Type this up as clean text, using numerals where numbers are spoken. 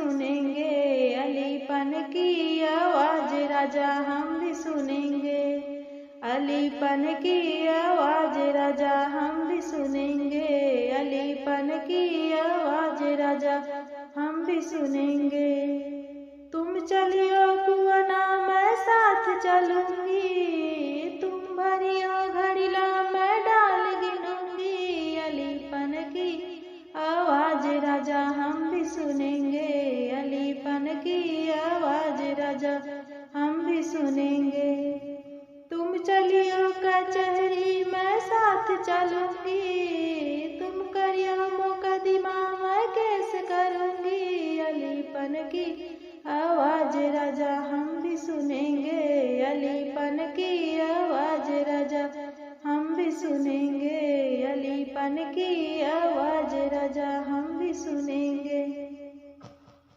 सुनेंगे, अलीपन की आवाज राजा हम भी सुनेंगे, अलीपन की आवाज राजा हम भी सुनेंगे, अलीपन की आवाज राजा हम भी सुनेंगे। तुम चलियो कुआना मैं साथ चलूंगी, तुम भरियो घड़िला मैं डाल गिनूंगी, अलीपन की आवाज राजा हम भी सुनेंगे, अलीपन की आवाज राजा हम भी सुनेंगे। तुम चलियो कचहरी मैं साथ चलूंगी, तुम करियो मुकदमा मैं केस करूंगी, अलीपन की आवाज राजा हम भी सुनेंगे, अलीपन की आवाज राजा हम भी सुनेंगे, अलीपन की आवाज राजा हम भी सुनेंगे।